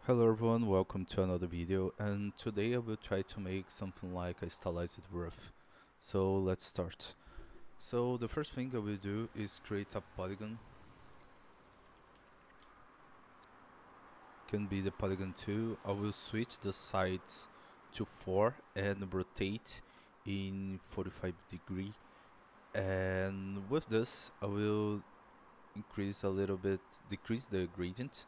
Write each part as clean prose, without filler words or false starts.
Hello everyone, welcome to another video, and today I will try to make something like a stylized roof. So let's start. So the first thing I will do is create a polygon. Can be the polygon 2. I will switch the sides to 4 and rotate in 45 degree, and with this I will increase a little bit, decrease the gradient.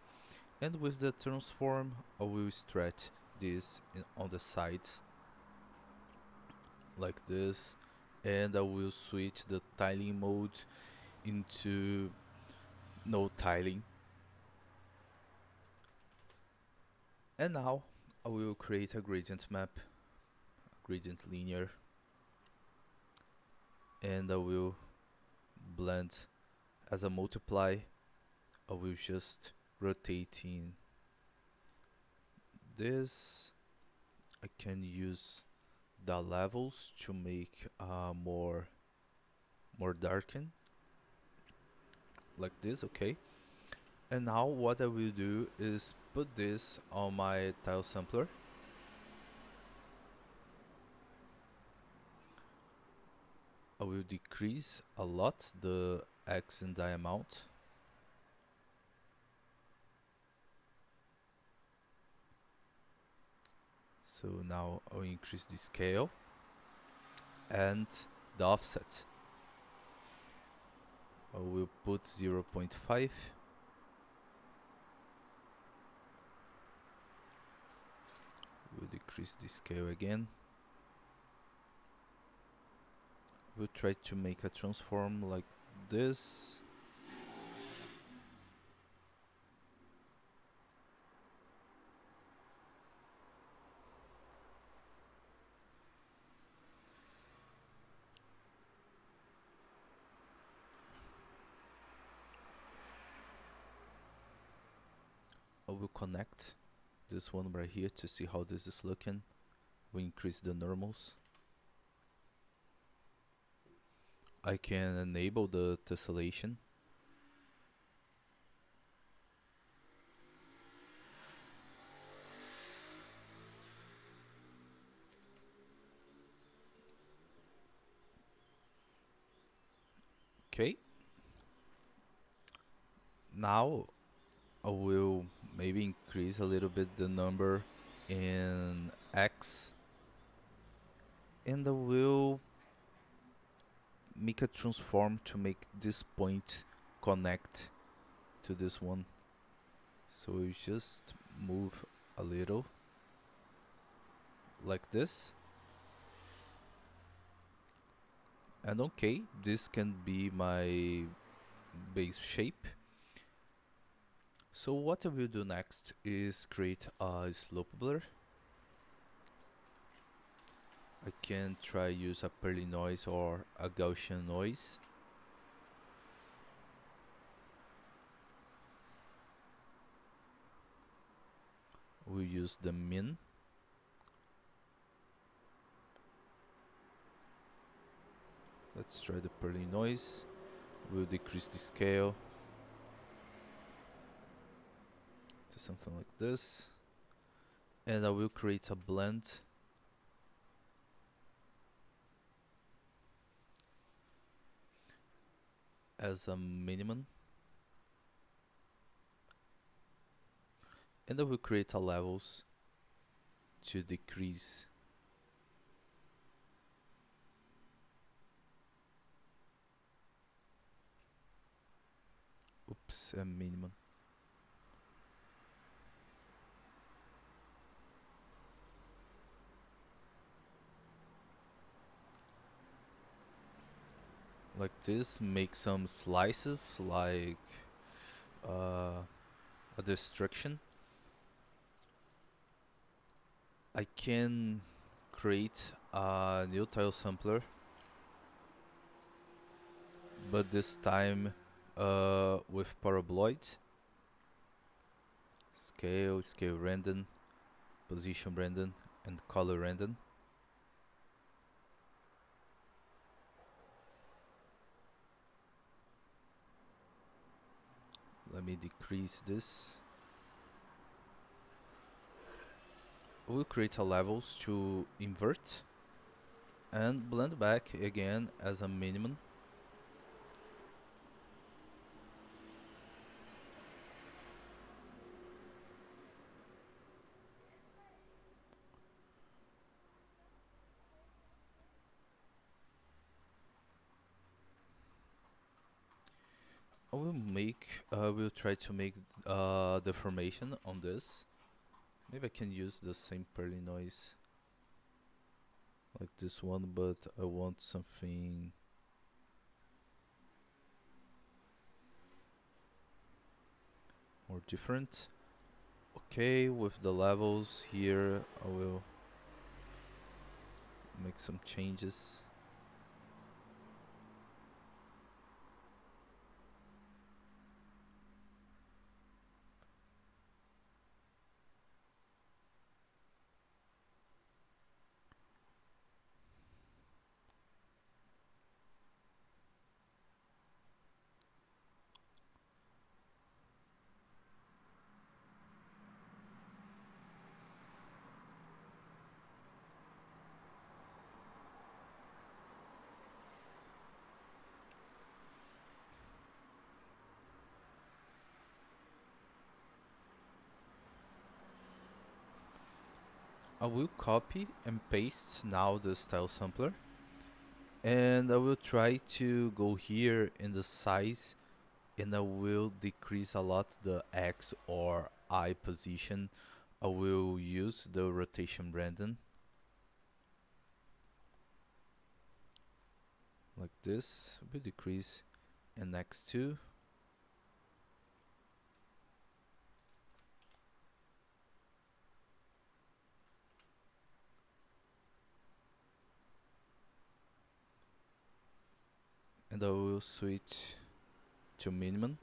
And with the transform, I will stretch this on the sides like this, and I will switch the tiling mode into no tiling. And now I will create a gradient map, gradient linear, and I will blend as a multiply. I will just rotate in this. I can use the levels to make more darken like this. Okay, and now what I will do is put this on my tile sampler. I will decrease a lot the X and Y amount. So now I'll increase the scale and the offset. I will put 0.5. We'll decrease the scale again. We'll try to make a transform like this. I will connect this one right here to see how this is looking. We increase the normals. I can enable the tessellation. Okay. Now I will maybe increase a little bit the number in X, and I will make a transform to make this point connect to this one. So we just move a little like this. And okay, this can be my base shape. So what I will do next is create a slope blur. I can try use a Perley noise or a Gaussian noise. We'll use the min. Let's try the Perley noise. We'll decrease the scale to something like this. And I will create a blend as a minimum. And I will create a levels to decrease. Oops, a minimum. Like this, make some slices like a destruction. I can create a new tile sampler, but this time with paraboloid. Scale, scale random, position random, and color random. Let me decrease this. we'll create a levels to invert and blend back again as a minimum. We'll try to make deformation on this. Maybe I can use the same Perlin noise like this one, but I want something more different. Okay, with the levels here, I will make some changes. I will copy and paste now the style sampler, and I will try to go here in the size, and I will decrease a lot the X or I position. I will use the rotation Brandon like this. I will decrease in X2. And I will switch to minimum.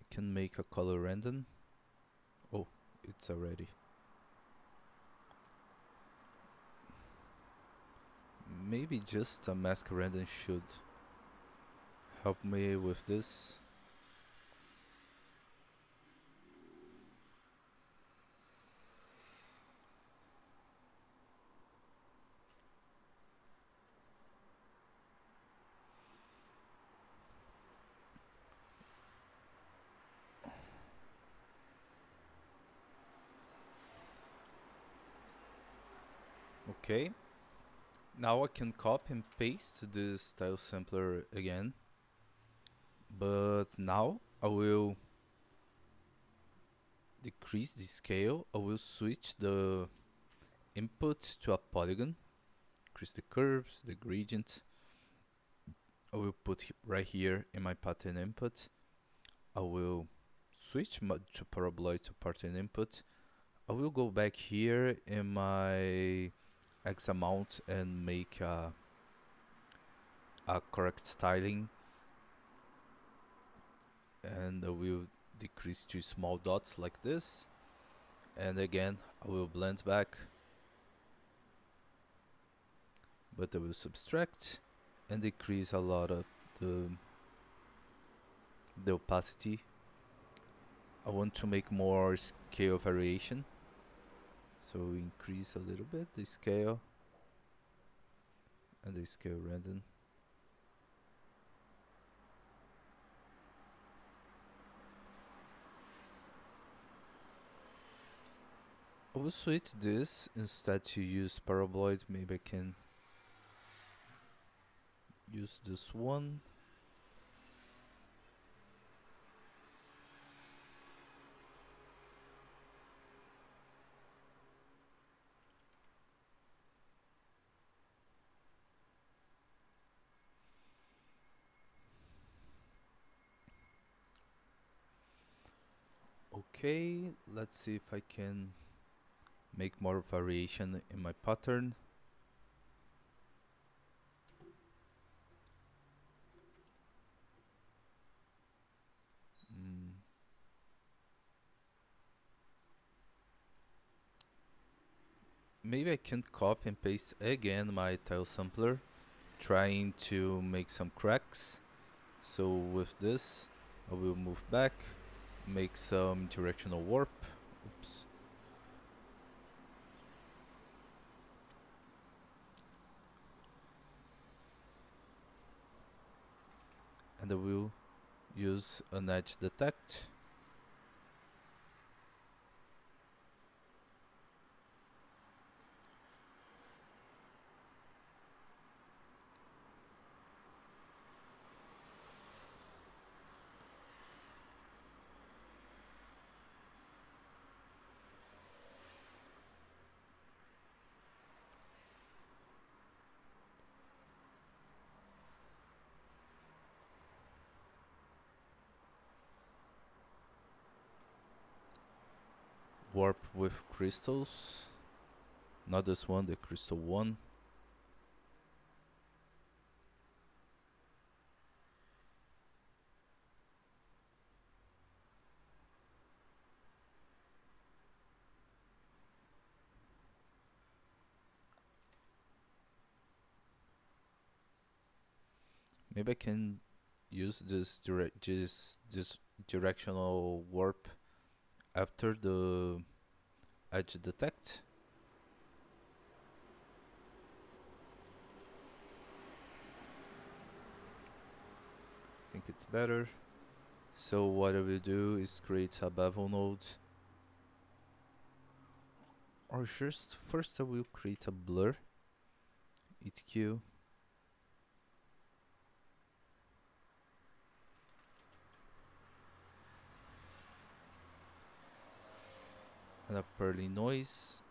I can make a color random. Oh, it's already. Maybe just a mask random should help me with this. Okay, now I can copy and paste this style sampler again, but now I will decrease the scale. I will switch the input to a polygon, increase the curves, the gradient. I will put right here in my pattern input. I will switch to paraboloid to pattern input. I will go back here in my X amount and make a correct styling, and I will decrease to small dots like this, and again I will blend back, but I will subtract and decrease a lot of the opacity. I want to make more scale variation, so increase a little bit the scale and the scale random. I will switch this instead to use paraboloid. Maybe I can use this one. Okay, let's see if I can make more variation in my pattern. maybe I can copy and paste again my tile sampler, trying to make some cracks. So with this, I will move back, make some directional warp. Oops. And I will use an edge detect. Warp with crystals. Not this one, the crystal one. Maybe I can use this directional warp after the edge detect. I think it's better. So what I will do is create a bevel node. Or just first I will create a blur. ETQ. And a Perlin noise.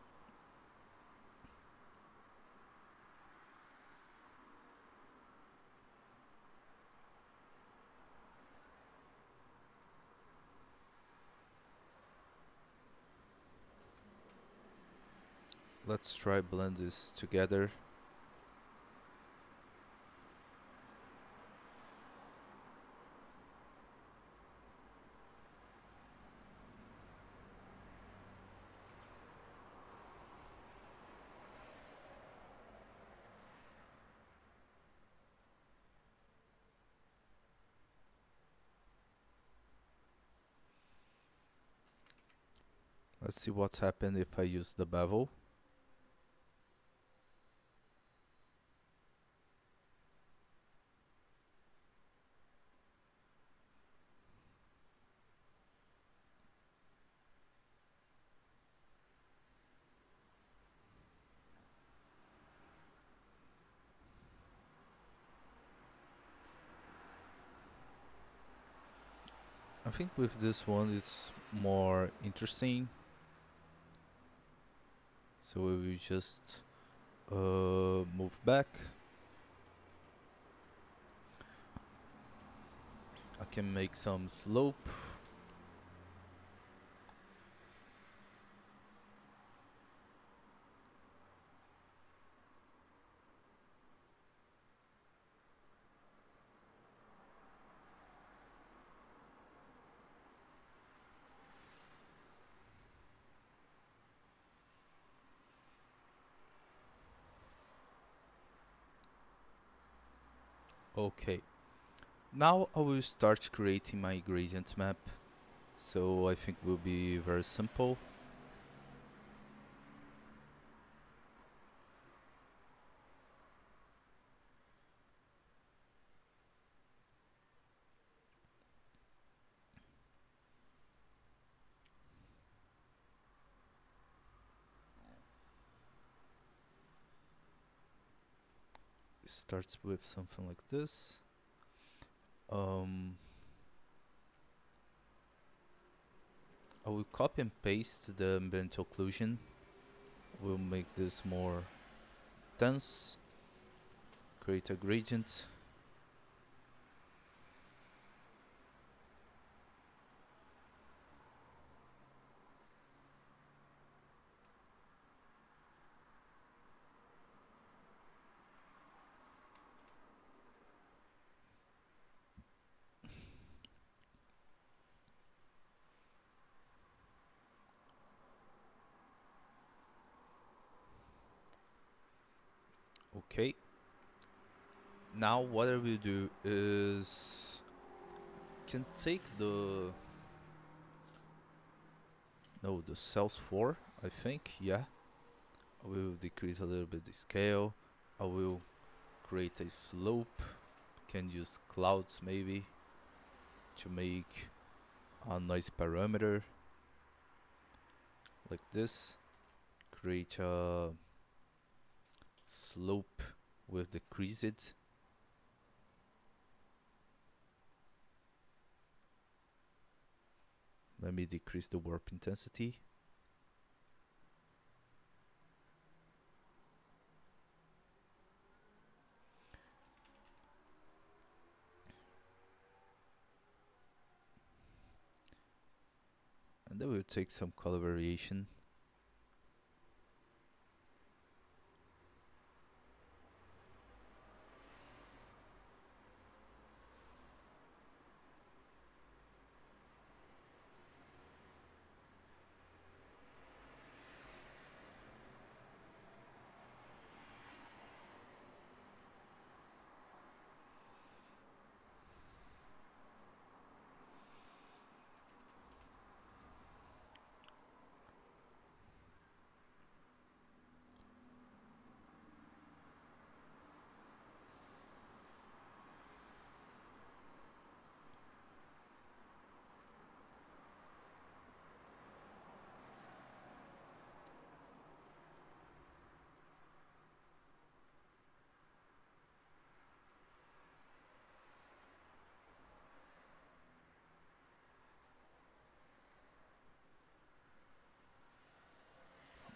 Let's try blend this together. Let's see what's happened if I use the bevel. I think with this one it's more interesting. So we will just move back. I can make some slope. Okay. Now I will start creating my gradient map. So I think will be very simple. It starts with something like this. I will copy and paste the ambient occlusion. We'll make this more dense. Create a gradient. Okay. Now what I will do is can take the no the cells 4 I think, yeah. I will decrease a little bit the scale. I will create a slope. Can use clouds maybe to make a noise parameter like this. Create a slope with decreased. Let me decrease the warp intensity. And then we'll take some color variation.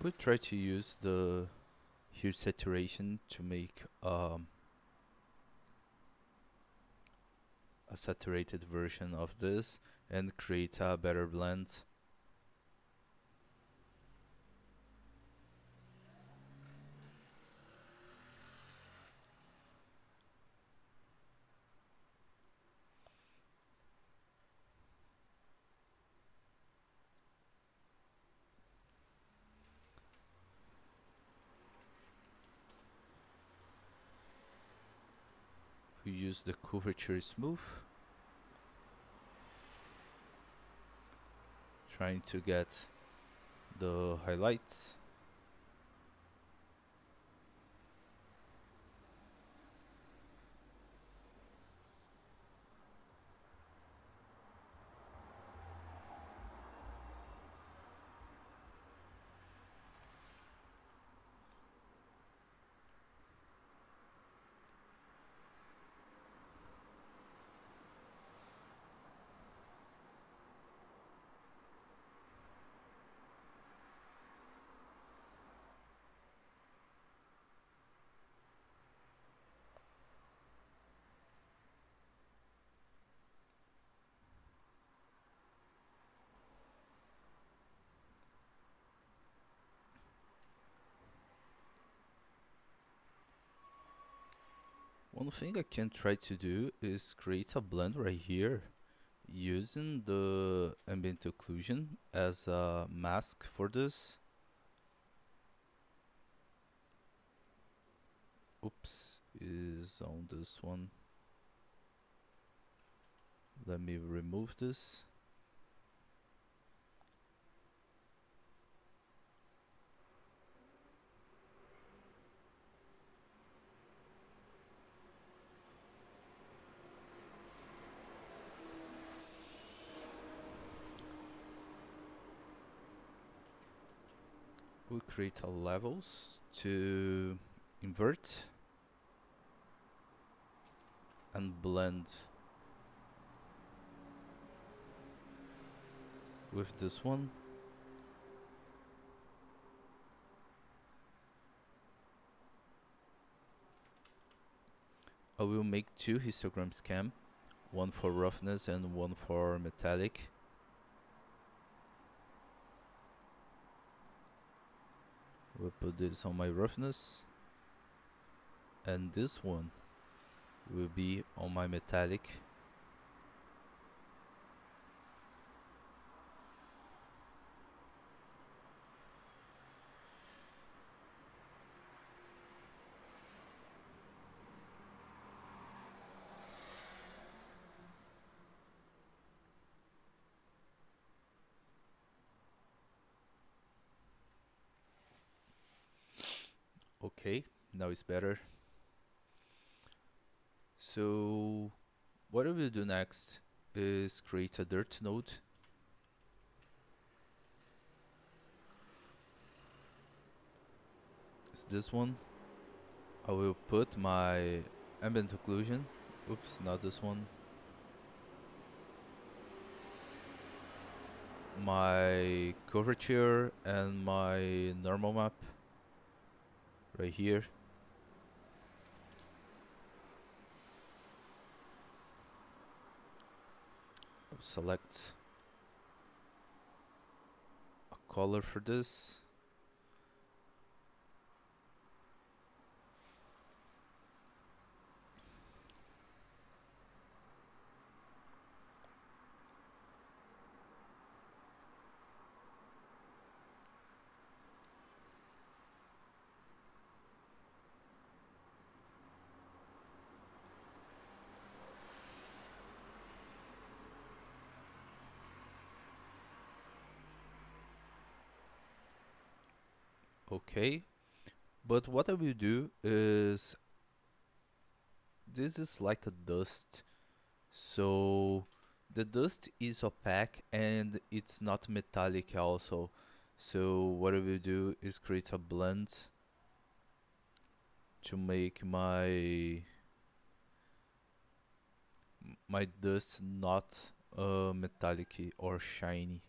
We'll try to use the hue saturation to make a saturated version of this and create a better blend. We use the curvature smooth, trying to get the highlights. One thing I can try to do is create a blend right here using the ambient occlusion as a mask for this. Oops, is on this one. Let me remove this. We'll create a levels to invert and blend with this one. I will make two histogram scans, one for roughness and one for metallic. We'll put this on my roughness, and this one will be on my metallic. Okay, now it's better. So what I will do next is create a dirt node. It's this one. I will put my ambient occlusion. Oops, not this one. My curvature and my normal map right here. I'll select a color for this. Okay, but what I will do is this is like a dust. So the dust is opaque and it's not metallic also. So what I will do is create a blend to make my dust not metallic or shiny.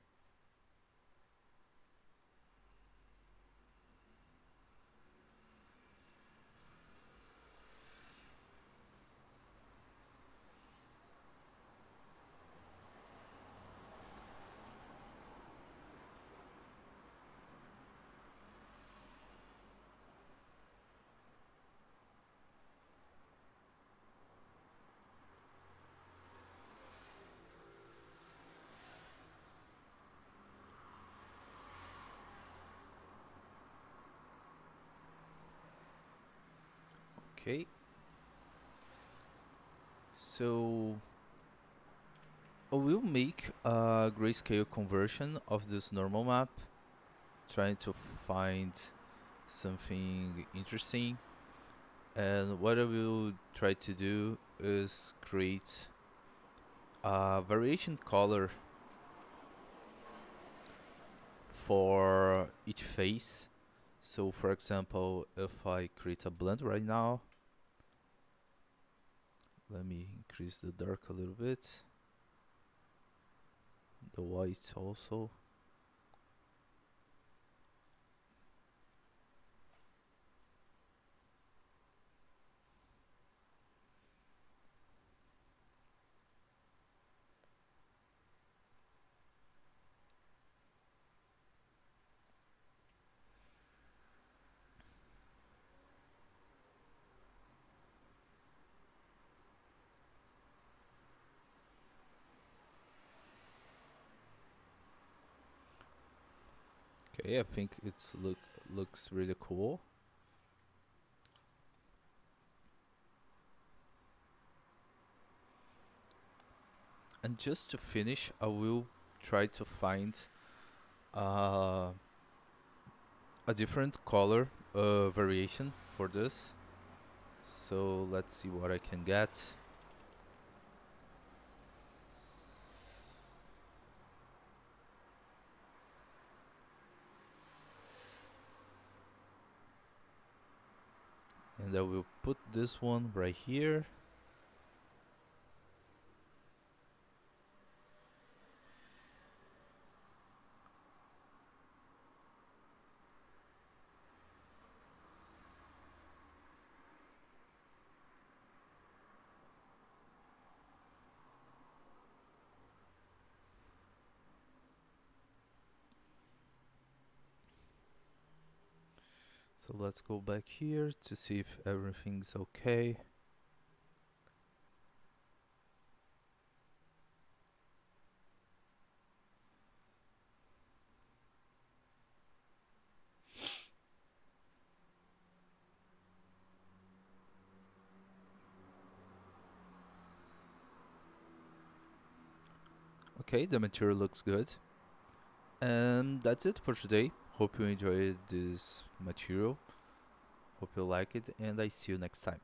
Okay, so I will make a grayscale conversion of this normal map, trying to find something interesting. And what I will try to do is create a variation color for each face. So for example, if I create a blend right now, let me increase the dark a little bit, the white also. Okay, I think it's looks really cool. And just to finish, I will try to find uh, a different color variation for this. So let's see what I can get. And I will put this one right here. So let's go back here to see if everything's okay. Okay, the material looks good. And that's it for today. Hope you enjoyed this material. Hope you like it, and I see you next time.